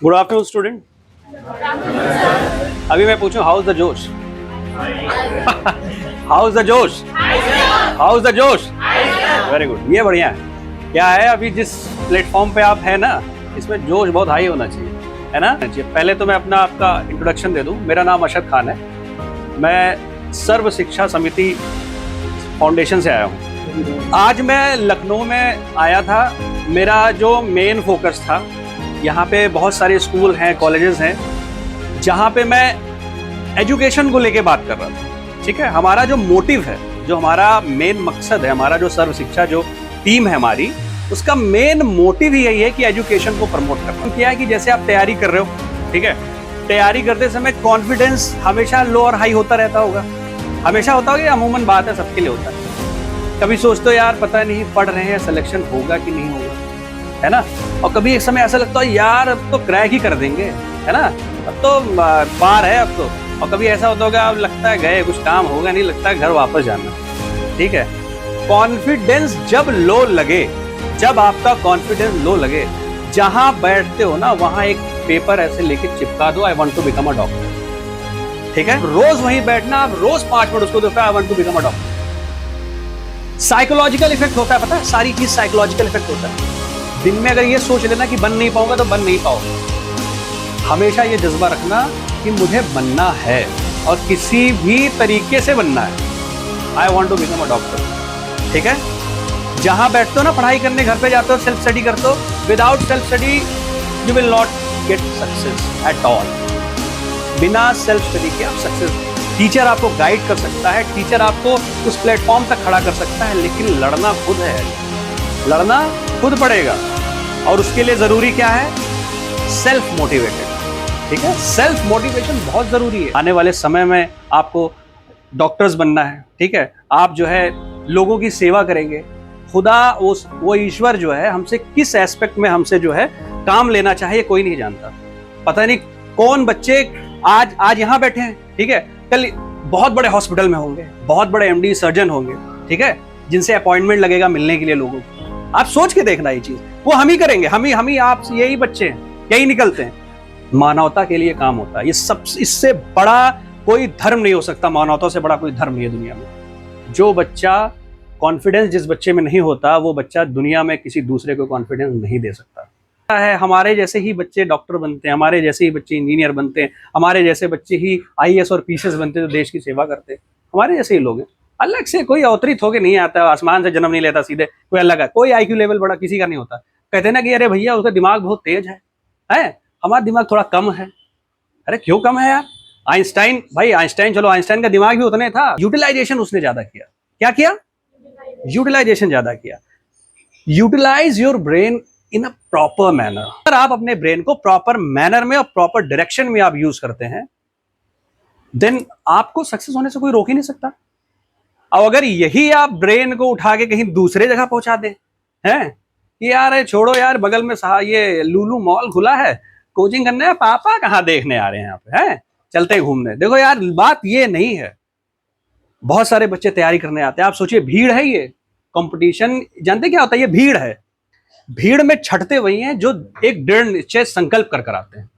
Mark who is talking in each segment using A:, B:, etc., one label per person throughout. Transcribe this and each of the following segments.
A: Good afternoon student. अभी मैं पूछूं हाउ इज द जोश? हाउ इज द जोश? हाउ इज द जोश? वेरी गुड, ये बढ़िया है। क्या है, अभी जिस प्लेटफॉर्म पे आप हैं ना, इसमें जोश बहुत हाई होना चाहिए, है ना? पहले तो मैं अपना आपका इंट्रोडक्शन दे दूं। मेरा नाम अशद खान है। मैं सर्व शिक्षा समिति फाउंडेशन से आया हूँ। आज मैं लखनऊ में आया था। मेरा जो मेन फोकस था, यहाँ पे बहुत सारे स्कूल हैं, कॉलेजेस हैं, जहाँ पे मैं एजुकेशन को लेके बात कर रहा था। ठीक है, हमारा जो मोटिव है, जो हमारा मेन मकसद है, हमारा जो सर्व शिक्षा जो टीम है हमारी, उसका मेन मोटिव ही यही है कि एजुकेशन को प्रमोट करना। क्या है कि जैसे आप तैयारी कर रहे हो, ठीक है, तैयारी करते समय कॉन्फिडेंस हमेशा लो और हाई होता रहता होगा। हमेशा होता होगा, अमूमन बात है, सबके लिए होता है। कभी सोचते हो यार पता नहीं पढ़ रहे हैं, सिलेक्शन होगा कि नहीं होगा, है ना? और कभी एक समय ऐसा लगता है यार अब तो क्रैक ही कर देंगे, है ना, अब तो पार है अब तो। और कभी ऐसा होता होगा अब लगता है गए, कुछ काम होगा नहीं, लगता है घर वापस जाना। ठीक है, कॉन्फिडेंस जब लो लगे, जब आपका कॉन्फिडेंस लो लगे, जहां बैठते हो ना वहां एक पेपर ऐसे लेके चिपका दो, I want to become a doctor. ठीक है, रोज वहीं बैठना, आप रोज 5 मिनट उसको देखो, I want to become a doctor. Psychological effect होता है, पता है, सारी चीज साइकोलॉजिकल इफेक्ट होता है। दिन में अगर ये सोच लेना कि बन नहीं पाऊंगा तो बन नहीं पाओगे। हमेशा ये जज्बा रखना कि मुझे बनना है और किसी भी तरीके से बनना है। I want to become a doctor. ठीक है, जहां बैठते हो ना पढ़ाई करने, घर पे जाते हो, सेल्फ स्टडी करते हो, without self study you will not get success at all. बिना सेल्फ स्टडी के आप सक्सेस, टीचर आपको गाइड कर सकता है, टीचर आपको उस प्लेटफॉर्म तक खड़ा कर सकता है, लेकिन लड़ना खुद है, लड़ना खुद पड़ेगा। और उसके लिए जरूरी क्या है? Self motivated. ठीक है, सेल्फ मोटिवेशन बहुत जरूरी है। आने वाले समय में आपको डॉक्टर्स बनना है। ठीक है, आप जो है लोगों की सेवा करेंगे। खुदा वो ईश्वर जो है हमसे किस एस्पेक्ट में हमसे जो है काम लेना चाहिए कोई नहीं जानता। पता नहीं कौन बच्चे आज यहाँ बैठे हैं, ठीक है, कल बहुत बड़े हॉस्पिटल में होंगे, बहुत बड़े एमडी सर्जन होंगे, ठीक है, जिनसे अपॉइंटमेंट लगेगा मिलने के लिए लोगों को। आप सोच के देखना ये चीज, वो हम ही करेंगे, हम ही आप यही बच्चे हैं, यही निकलते हैं। मानवता के लिए काम होता है ये सब। इससे बड़ा कोई धर्म नहीं हो सकता, मानवता से बड़ा कोई धर्म नहीं है दुनिया में। जो बच्चा कॉन्फिडेंस जिस बच्चे में नहीं होता, वो बच्चा दुनिया में किसी दूसरे को कॉन्फिडेंस नहीं दे सकता है। हमारे जैसे ही बच्चे डॉक्टर बनते हैं, हमारे जैसे ही बच्चे इंजीनियर बनते हैं, हमारे जैसे बच्चे ही आईएएस और पीसीएस बनते हैं, तो देश की सेवा करते हैं। हमारे जैसे ही लोग हैं, अलग से कोई अवतरित होके नहीं आता, आसमान से जन्म नहीं लेता सीधे कोई अलग है। कोई आईक्यू लेवल बड़ा किसी का नहीं होता। कहते हैं ना कि अरे भैया उसका दिमाग बहुत तेज है, हमारा दिमाग थोड़ा कम है। अरे क्यों कम है यार? आइंस्टाइन, भाई आइंस्टाइन, चलो आइंस्टाइन का दिमाग भी उतने था, यूटिलाइजेशन उसने ज्यादा किया। क्या किया? यूटिलाइजेशन ज्यादा किया। Utilize your brain in a proper manner. अगर आप अपने ब्रेन को प्रॉपर मैनर में और प्रॉपर डायरेक्शन में आप यूज करते हैं, देन आपको सक्सेस होने से कोई रोक ही नहीं सकता। अब अगर यही आप ब्रेन को उठा के कहीं दूसरे जगह पहुंचा दें, हैं कि यार छोड़ो यार, बगल में ये लुलु मॉल खुला है, कोचिंग करने है, पापा कहाँ देखने आ रहे हैं यहाँ पे, हैं चलते घूमने। देखो यार, बात ये नहीं है। बहुत सारे बच्चे तैयारी करने आते हैं, आप सोचिए भीड़ है, ये कंपटीशन, जानते क्या होता है? ये भीड़ है। भीड़ में छटते वही हैं जो एक दृढ़ निश्चय संकल्प कर आते हैं।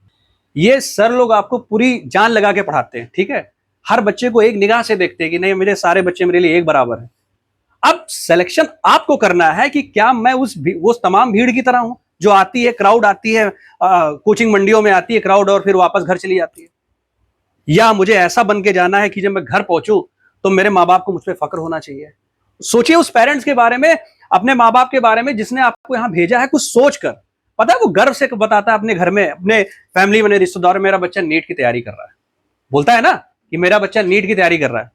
A: ये सर लोग आपको पूरी जान लगा के पढ़ाते हैं। ठीक है, हर बच्चे को एक निगाह से देखते हैं कि नहीं, मेरे सारे बच्चे मेरे लिए एक बराबर है। अब सिलेक्शन आपको करना है कि क्या मैं उस तमाम भीड़ की तरह हूं जो आती है, क्राउड आती है, कोचिंग मंडियों में आती है क्राउड और फिर वापस घर चली जाती है, या मुझे ऐसा बन के जाना है कि जब मैं घर पहुंचूं तो मेरे माँ बाप को मुझ पर फक्र होना चाहिए। सोचिए उस पेरेंट्स के बारे में, अपने माँ बाप के बारे में जिसने आपको यहां भेजा है, कुछ सोच कर। पता है वो गर्व से बताता है अपने घर में, अपने फैमिली में, रिश्तेदार में, मेरा बच्चा नीट की तैयारी कर रहा है। बोलता है ना कि मेरा बच्चा नीट की तैयारी कर रहा है।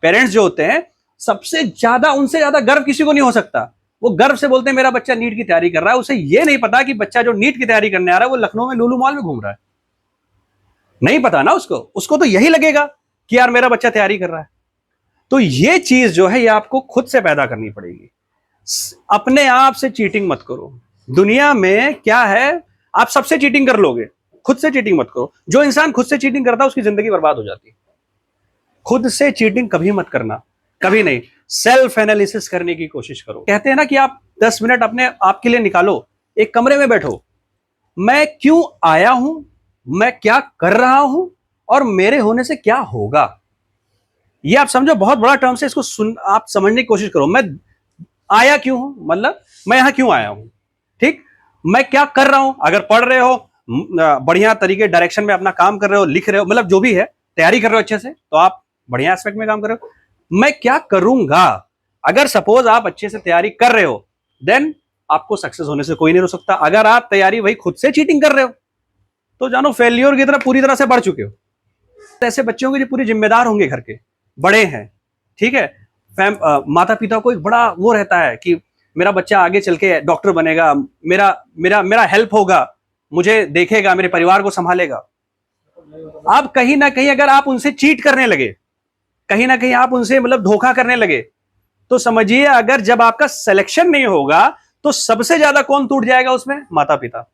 A: पेरेंट्स जो होते हैं, सबसे ज्यादा, उनसे ज्यादा गर्व किसी को नहीं हो सकता। वो गर्व से बोलते हैं मेरा बच्चा नीट की तैयारी कर रहा है। उसे ये नहीं पता कि बच्चा जो नीट की तैयारी करने आ रहा है वो लखनऊ में लुलु मॉल में घूम रहा है। नहीं पता ना उसको तो यही लगेगा कि यार मेरा बच्चा तैयारी कर रहा है। तो ये चीज जो है ये आपको खुद से पैदा करनी पड़ेगी। अपने आप से चीटिंग मत करो। दुनिया में क्या है, आप सबसे चीटिंग कर लोगे, खुद से चीटिंग मत करो। जो इंसान खुद से चीटिंग करता है उसकी जिंदगी बर्बाद हो जाती है। खुद से चीटिंग कभी मत करना, कभी नहीं। सेल्फ एनालिसिस करने की कोशिश करो। कहते हैं ना कि आप 10 मिनट अपने आप के लिए निकालो, एक कमरे में बैठो, मैं क्यों आया हूं, मैं क्या कर रहा हूं, और मेरे होने से क्या होगा। ये आप समझो, बहुत बड़ा टर्म से, इसको आप समझने की कोशिश करो। मैं आया क्यों हूं, मतलब मैं यहां क्यों आया हूं, ठीक। मैं क्या कर रहा हूं, अगर पढ़ रहे हो, बढ़िया तरीके डायरेक्शन में अपना काम कर रहे हो, लिख रहे हो, मतलब जो भी है, तैयारी कर रहे हो अच्छे से, तो आप बढ़िया एस्पेक्ट में काम कर रहे हो। मैं क्या करूंगा, अगर सपोज आप अच्छे से तैयारी कर रहे हो, देन आपको सक्सेस होने से कोई नहीं रोक सकता। अगर आप तैयारी वही खुद से चीटिंग कर रहे हो, तो जानो फेल्योर की तरफ पूरी तरह से बढ़ चुके हो। ऐसे बच्चे होंगे जो पूरे जिम्मेदार होंगे, घर के बड़े हैं, ठीक है। माता पिता को एक बड़ा वो रहता है कि मेरा बच्चा आगे चल के डॉक्टर बनेगा, मेरा मेरा मेरा हेल्प होगा, मुझे देखेगा, मेरे परिवार को संभालेगा। अब कहीं ना कहीं अगर आप उनसे चीट करने लगे, कहीं ना कहीं आप उनसे मतलब धोखा करने लगे, तो समझिए अगर जब आपका सिलेक्शन नहीं होगा, तो सबसे ज्यादा कौन टूट जाएगा उसमें, माता पिता।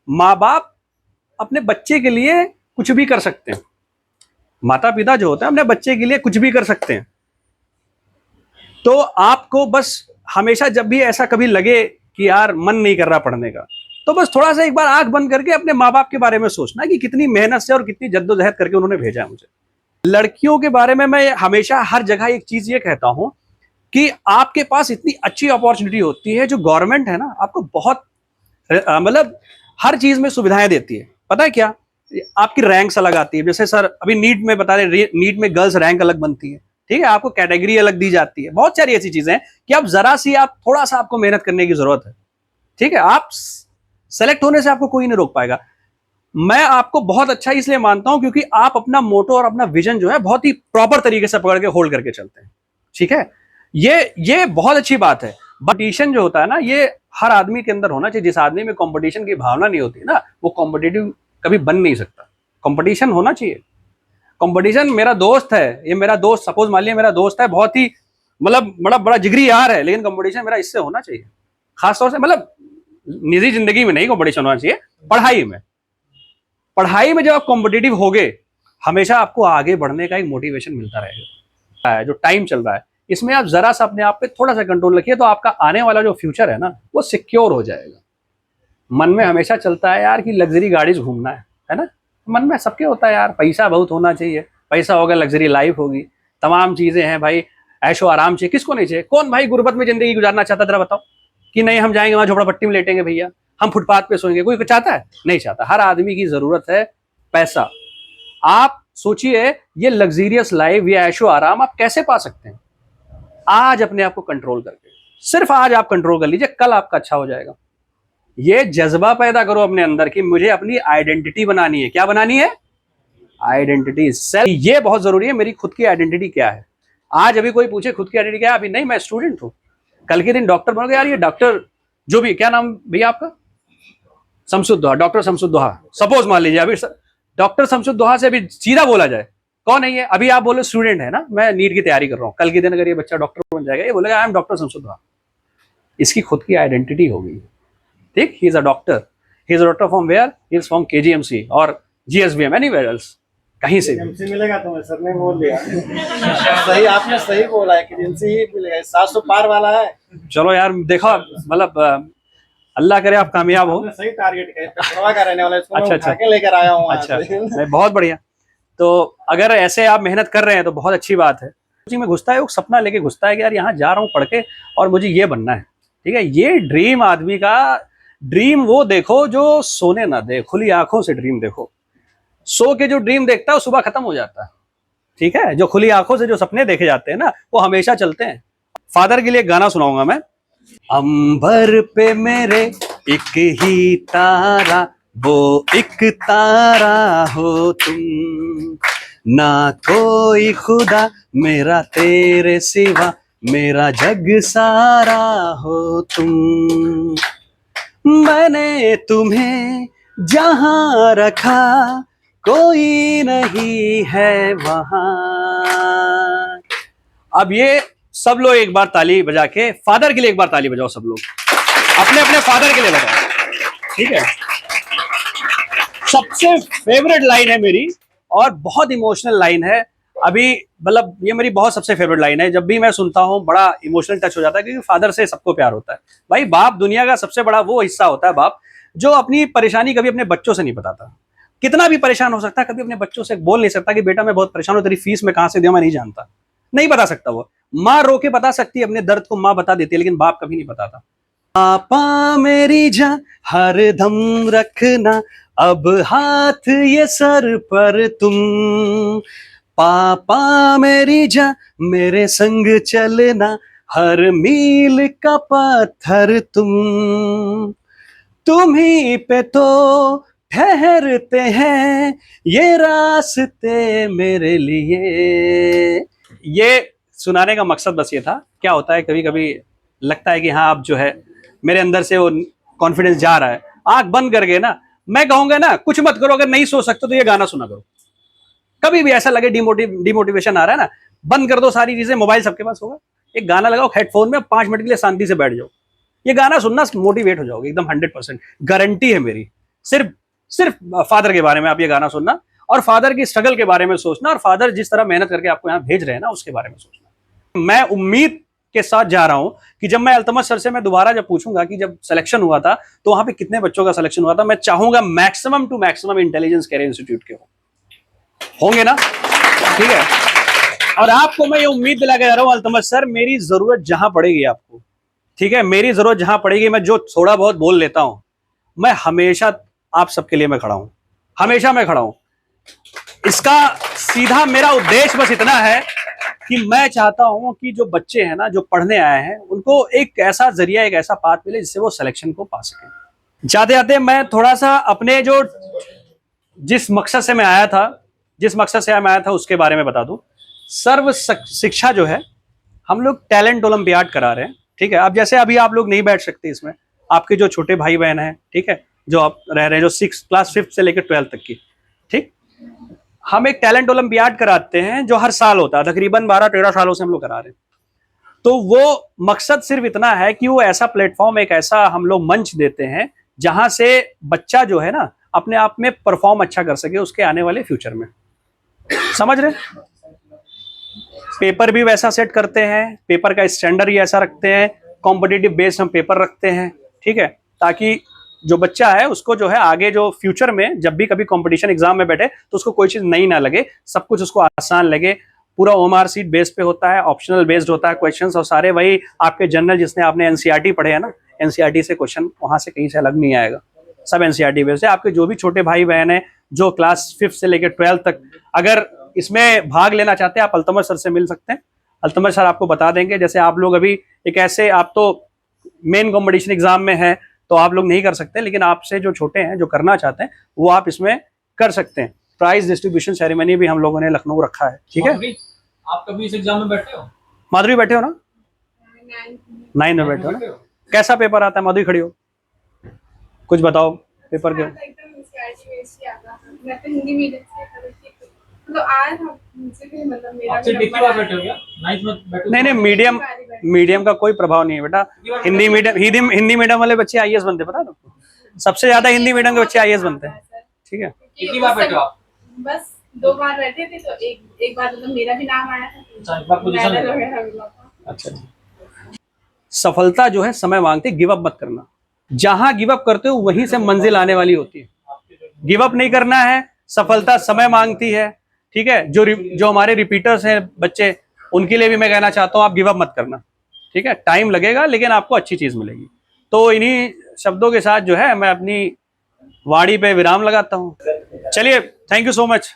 A: माँ बाप अपने बच्चे के लिए कुछ भी कर सकते हैं, माता पिता जो होते हैं अपने बच्चे के लिए कुछ भी कर सकते हैं। तो आपको बस हमेशा जब भी ऐसा कभी लगे कि यार मन नहीं कर रहा पढ़ने का, तो बस थोड़ा सा एक बार आंख बंद करके अपने माँ बाप के बारे में सोचना कि कितनी मेहनत से और कितनी जद्दोजहद करके उन्होंने भेजा है मुझे। लड़कियों के बारे में मैं हमेशा हर जगह एक चीज ये कहता हूं कि आपके पास इतनी अच्छी अपॉर्चुनिटी होती है, जो गवर्नमेंट है ना, आपको बहुत मतलब हर चीज में सुविधाएं देती है। पता है क्या, आपकी रैंक्स अलग आती है। जैसे सर अभी नीट में बता रहे, नीट में गर्ल्स रैंक अलग बनती है, ठीक है, आपको कैटेगरी अलग दी जाती है। बहुत सारी ऐसी चीजें हैं कि आप जरा सी, आप थोड़ा सा आपको मेहनत करने की जरूरत है, ठीक है। आप सेलेक्ट होने से आपको कोई नहीं रोक पाएगा। मैं आपको बहुत अच्छा इसलिए मानता हूं क्योंकि आप अपना मोटो और अपना विजन जो है बहुत ही प्रॉपर तरीके से पकड़ के होल्ड करके चलते हैं, ठीक है। ये बहुत अच्छी बात है। कंपटीशन जो होता है ना, ये हर आदमी के अंदर होना चाहिए। जिस आदमी में कंपटीशन की भावना नहीं होती ना, वो कॉम्पिटिटिव कभी बन नहीं सकता। कंपटीशन होना चाहिए। कंपटीशन, मेरा दोस्त है, ये मेरा दोस्त, सपोज मान लिया मेरा दोस्त है, बहुत ही मतलब बड़ा बड़ा जिगरी यार है, लेकिन कंपटीशन मेरा इससे होना चाहिए। खासतौर से मतलब निजी जिंदगी में नहीं कंपटीशन होना चाहिए, पढ़ाई में। पढ़ाई में जब आप कॉम्पिटिटिव होगे, हमेशा आपको आगे बढ़ने का एक मोटिवेशन मिलता रहेगा। जो टाइम चल रहा है, इसमें आप जरा सा अपने आप पे थोड़ा सा कंट्रोल रखिए, तो आपका आने वाला जो फ्यूचर है ना, वो सिक्योर हो जाएगा। मन में हमेशा चलता है यार कि लग्जरी गाड़ी घूमना है ना, मन में सबके होता है यार, पैसा बहुत होना चाहिए, पैसा होगा लग्जरी लाइफ होगी, तमाम चीजें हैं भाई, ऐशो आराम चाहिए, किसको नहीं चाहिए। कौन भाई गुर्बत में जिंदगी गुजारना चाहता, जरा बताओ। कि नहीं हम जाएंगे वहां झोपड़पट्टी में लेटेंगे भैया, हम फुटपाथ पे सोएंगे, कोई चाहता है? नहीं चाहता। हर आदमी की जरूरत है पैसा। आप सोचिए ये लग्जरियस लाइफ, ये ऐशो आराम आप कैसे पा सकते हैं? आज अपने आप को कंट्रोल करके, सिर्फ आज आप कंट्रोल कर लीजिए, कल आपका अच्छा हो जाएगा। ये जज्बा पैदा करो अपने अंदर कि मुझे अपनी आइडेंटिटी बनानी है। क्या बनानी है? Identity, self. ये बहुत जरूरी है, मेरी खुद की आइडेंटिटी क्या है। आज अभी कोई पूछे खुद की आइडेंटिटी क्या है, अभी नहीं मैं स्टूडेंट हूं, कल के दिन डॉक्टर बनोगे यार, ये डॉक्टर जो भी, क्या नाम भैया आपका? शमसुद्दोहा, डॉक्टर शमसुद्दोहा। सपोज मान लीजिए अभी डॉक्टर शमसुद्दोहा से अभी सीधा बोला जाए, कौन है ये? अभी आप बोलो स्टूडेंट है ना, मैं नीट की तैयारी कर रहा हूँ, कल के दिन अगर ये बच्चा डॉक्टर बन जाएगा, ये बोलेगा आई एम डॉक्टर शमसुद्दोहा। इसकी खुद की आइडेंटिटी होगी, ठीक। He is a doctor, he is a doctor from where? He is from KGMC और जीएसबीएम, एनीवेयर एल्स, कहीं से भी
B: मिलेगा। तुम्हें सर ने बोल दिया सही, आपने सही बोला है कि जिनसे ही मिलेगा। 700 पार वाला है।
A: चलो यार, देखो मतलब अल्लाह करे आप कामयाब हो।
B: सही टारगेट का रहने वाला, इसको
A: अच्छा
B: मैं उठा के लेकर आया हूँ।
A: अच्छा, नहीं बहुत बढ़िया। तो अगर ऐसे आप मेहनत कर रहे हैं तो बहुत अच्छी बात है। उसी में घुसता है, वो सपना लेके घुसता है कि यार यहाँ जा रहा हूँ पढ़ के और मुझे ये बनना है, ठीक है। ये ड्रीम आदमी का ड्रीम वो देखो जो सोने ना दे, खुली आंखों से ड्रीम देखो। सो के जो ड्रीम देखता है वो सुबह खत्म हो जाता है, ठीक है। जो खुली आंखों से जो सपने देखे जाते हैं ना, वो हमेशा चलते हैं। फादर के लिए एक गाना सुनाऊंगा मैं। अंबर पे मेरे एक ही तारा, वो एक तारा हो तुम, ना कोई खुदा मेरा तेरे सिवा, मेरा जग सारा हो तुम। मैंने तुम्हें जहां रखा, कोई नहीं है वहां। अब ये सब लोग एक बार ताली बजा के फादर के लिए एक बार ताली बजाओ, सब लोग अपने अपने फादर के लिए बजाओ, ठीक है। सबसे फेवरेट लाइन है मेरी और बहुत इमोशनल लाइन है। अभी मतलब ये मेरी बहुत सबसे फेवरेट लाइन है, जब भी मैं सुनता हूँ बड़ा इमोशनल टच हो जाता है, क्योंकि फादर से सबको प्यार होता है भाई। बाप दुनिया का सबसे बड़ा वो हिस्सा होता है बाप, जो अपनी परेशानी कभी अपने बच्चों से नहीं बताता। कितना भी परेशान हो सकता है, कभी अपने बच्चों से बोल नहीं सकता कि बेटा मैं बहुत परेशान हूं, तेरी फीस मैं कहां से दूं मैं नहीं जानता, नहीं बता सकता। वो माँ रो के बता सकती है अपने दर्द को, माँ बता देती है, लेकिन बाप कभी नहीं बताता। पापा मेरी जान हर दम रखना, अब हाथ ये सर पर तुम, पापा मेरी जान मेरे संग चलना, हर मील का पत्थर तुम ही पे तो ठहरते हैं ये रास्ते मेरे लिए। ये सुनाने का मकसद बस ये था। क्या होता है कभी कभी लगता है कि हाँ अब जो है मेरे अंदर से वो कॉन्फिडेंस जा रहा है, आंख बंद करके ना मैं कहूंगा ना कुछ मत करो, अगर नहीं सोच सकते तो ये गाना सुना करो। कभी भी ऐसा लगे डिमोटिवेशन आ रहा है ना, बंद कर दो सारी चीजें, मोबाइल सबके पास होगा, एक गाना लगाओ हेडफोन में, 5 मिनट के लिए शांति से बैठ जाओ, ये गाना सुनना, मोटिवेट हो जाओगे एकदम 100%, गारंटी है मेरी। सिर्फ सिर्फ फादर के बारे में आप ये गाना सुनना, और फादर की स्ट्रगल के बारे में सोचना, और फादर जिस तरह मेहनत करके आपको यहाँ भेज रहे हैं ना उसके बारे में सोचना। मैं उम्मीद के साथ जा रहा हूं कि जब मैं अल्तमश सर से मैं दोबारा जब पूछूंगा कि जब सिलेक्शन हुआ था तो वहां पे कितने बच्चों का सिलेक्शन हुआ था, मैं चाहूंगा maximum to maximum intelligence career institute के होंगे ना, ठीक है। और आपको मैं ये उम्मीद दिला के जा रहा हूं अल्तमश सर, मेरी जरूरत जहां पड़ेगी आपको, ठीक है, मेरी जरूरत जहां पड़ेगी, मैं जो थोड़ा बहुत बोल लेता हूं, मैं हमेशा आप सबके लिए मैं खड़ा हूं, हमेशा मैं खड़ा हूं। इसका सीधा मेरा उद्देश्य बस इतना है कि मैं चाहता हूं कि जो बच्चे हैं ना, जो पढ़ने आए हैं, उनको एक ऐसा जरिया, एक ऐसा पाथ मिले जिससे वो सिलेक्शन को पा सके। जाते जाते मैं थोड़ा सा अपने जो जिस मकसद से मैं आया था उसके बारे में बता दूं। सर्व शिक्षा जो है, हम लोग टैलेंट ओलंपियाड करा रहे हैं, ठीक है। अब जैसे अभी आप लोग नहीं बैठ सकते इसमें, आपके जो छोटे भाई बहन हैं, ठीक है, जो आप रह रहे हैं, जो क्लास 5 से लेकर 12 तक की, ठीक, हम एक टैलेंट ओलंपियाड कराते हैं जो हर साल होता है, तकरीबन 12-13 सालों से हम लोग करा रहे हैं। तो वो मकसद सिर्फ इतना है कि वो ऐसा प्लेटफॉर्म, एक ऐसा हम लोग मंच देते हैं जहां से बच्चा जो है ना अपने आप में परफॉर्म अच्छा कर सके उसके आने वाले फ्यूचर में, समझ रहे। पेपर भी वैसा सेट करते हैं, पेपर का स्टैंडर्ड ही ऐसा रखते हैं, कॉम्पिटिटिव बेस्ड हम पेपर रखते हैं, ठीक है, ताकि जो बच्चा है उसको जो है आगे जो फ्यूचर में जब भी कभी कंपटीशन एग्जाम में बैठे तो उसको कोई चीज नई ना लगे, सब कुछ उसको आसान लगे। पूरा ओएमआर सीट बेस पे होता है, ऑप्शनल बेस्ड होता है क्वेश्चंस, और सारे वही आपके जनरल, जिसने आपने एनसीईआरटी पढ़े हैं ना, एनसीईआरटी से क्वेश्चन वहां से कहीं से अलग नहीं आएगा, सब एनसीईआरटी बेस्ड है। आपके जो भी छोटे भाई बहन है जो क्लास 5 से लेकर 12 तक अगर इसमें भाग लेना चाहते हैं, आप अल्तमश सर से मिल सकते हैं। अल्तमश सर आपको बता देंगे। जैसे आप लोग अभी एक ऐसे, आप तो मेन कॉम्पिटिशन एग्जाम में है तो आप लोग नहीं कर सकते, लेकिन आपसे जो छोटे हैं जो करना चाहते हैं वो आप इसमें कर सकते हैं। प्राइज डिस्ट्रीब्यूशन सेरेमनी भी हम लोगों ने लखनऊ रखा है, ठीक है।
C: आप कभी इस एग्जाम में बैठे हो?
A: माधुरी बैठे हो ना, 9 में बैठे हो ना। कैसा पेपर आता है माधुरी, खड़ी हो, कुछ बताओ पेपर के। नहीं, मीडियम का कोई प्रभाव नहीं है बेटा। हिंदी मीडियम वाले बच्चे आईएएस बनते, पता है, सबसे ज्यादा हिंदी मीडियम के बच्चे आईएएस बनते हैं, ठीक है।
C: कितनी बार बैठे हो आप?
D: बस 2 बार बैठे थे, तो एक बार तो मेरा भी नाम आया था।
A: अच्छा, सफलता जो है समय मांगती, गिव अप मत करना। जहां गिव अप करते हो वहीं से मंजिल आने वाली होती है। गिव अप नहीं करना है, सफलता समय मांगती है, ठीक है। जो हमारे रिपीटर्स हैं बच्चे, उनके लिए भी मैं कहना चाहता हूं आप गिव अप मत करना, ठीक है। टाइम लगेगा लेकिन आपको अच्छी चीज मिलेगी। तो इन्हीं शब्दों के साथ जो है मैं अपनी वाणी पे विराम लगाता हूं। चलिए, थैंक यू सो मच।